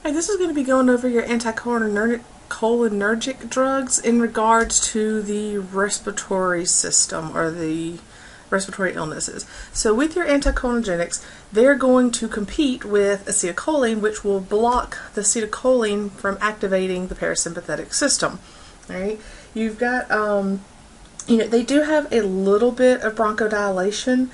Hey, this is going to be going over your anticholinergic drugs in regards to the respiratory system or the respiratory illnesses. So with your anticholinergics, they're going to compete with acetylcholine, which will block the acetylcholine from activating the parasympathetic system. All right, you've got, they do have a little bit of bronchodilation,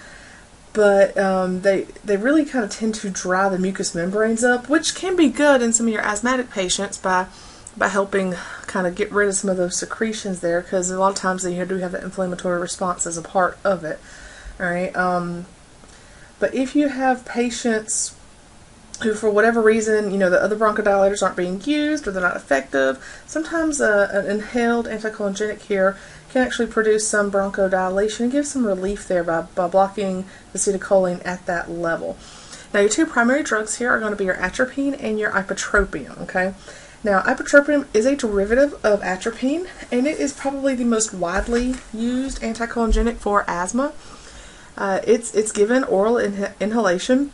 but they really kind of tend to dry the mucous membranes up, which can be good in some of your asthmatic patients by helping kind of get rid of some of those secretions there, because a lot of times they do have the inflammatory response as a part of it. All right, but if you have patients who, for whatever reason, the other bronchodilators aren't being used or they're not effective, sometimes an inhaled anticholinergic here can actually produce some bronchodilation and give some relief there by blocking the acetylcholine at that level. Now, your two primary drugs here are going to be your atropine and your ipratropium, okay? Now, ipratropium is a derivative of atropine, and it is probably the most widely used anticholinergic for asthma. It's given oral inhalation.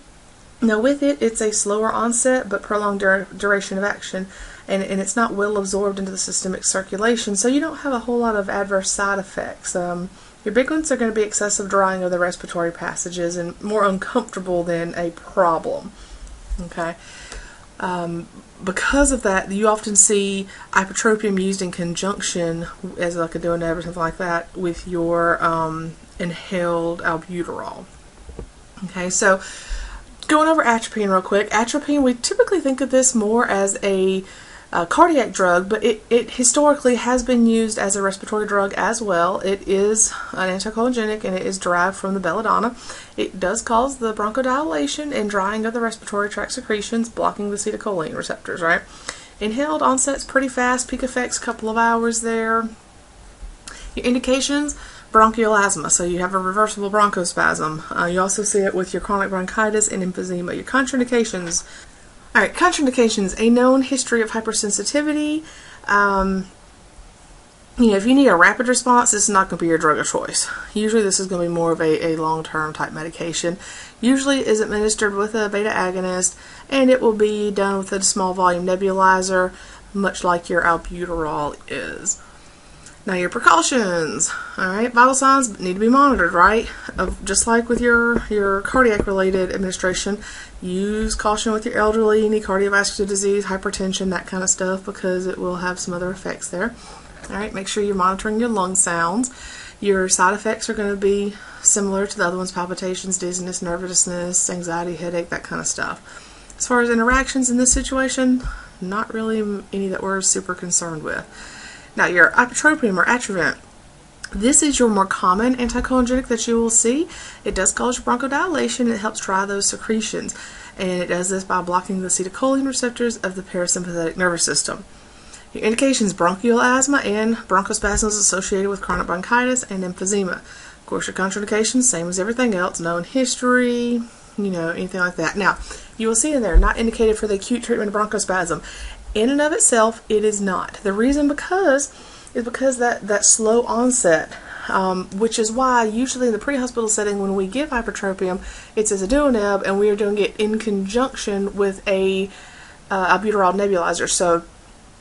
Now, with it, it's a slower onset but prolonged duration of action, and it's not well absorbed into the systemic circulation, so you don't have a whole lot of adverse side effects. Your big ones are going to be excessive drying of the respiratory passages and more uncomfortable than a problem. Okay. Because of that, you often see ipratropium used in conjunction as like a Doneb or something like that with your inhaled albuterol. Okay, so going over atropine real quick. Atropine, we typically think of this more as a cardiac drug, but it historically has been used as a respiratory drug as well. It is an anticholinergic and it is derived from the belladonna. It does cause the bronchodilation and drying of the respiratory tract secretions, blocking the acetylcholine receptors, right? Inhaled onset's pretty fast, peak effects a couple of hours there. Your indications: bronchial asthma, so you have a reversible bronchospasm. You also see it with your chronic bronchitis and emphysema. Your contraindications. Alright, contraindications: a known history of hypersensitivity. If you need a rapid response, this is not going to be your drug of choice. Usually this is going to be more of a long-term type medication. Usually is administered with a beta agonist, and it will be done with a small volume nebulizer, much like your albuterol is. Now, your precautions. Alright, vital signs need to be monitored, right? Just like with your cardiac related administration, use caution with your elderly, any cardiovascular disease, hypertension, that kind of stuff, because it will have some other effects there. Alright, make sure you're monitoring your lung sounds. Your side effects are going to be similar to the other ones: palpitations, dizziness, nervousness, anxiety, headache, that kind of stuff. As far as interactions in this situation, not really any that we're super concerned with. Now, your ipratropium or Atrovent, this is your more common anticholinergic that you will see. It does cause bronchodilation. It helps dry those secretions, and it does this by blocking the acetylcholine receptors of the parasympathetic nervous system. Your indications: bronchial asthma and bronchospasms associated with chronic bronchitis and emphysema. Of course, your contraindications, same as everything else: known history, anything like that. Now, you will see in there, not indicated for the acute treatment of bronchospasm. In and of itself, it is not. The reason is because that slow onset, which is why usually in the pre-hospital setting when we give ipratropium, it's as a Doneb, and we are doing it in conjunction with a albuterol nebulizer. So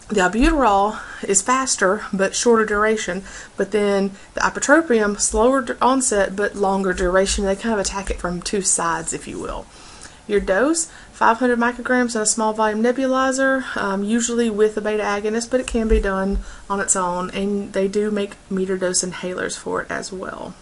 the albuterol is faster but shorter duration, but then the ipratropium, slower onset but longer duration. They kind of attack it from two sides, if you will. Your dose: 500 micrograms in a small volume nebulizer, usually with a beta agonist, but it can be done on its own, and they do make meter dose inhalers for it as well.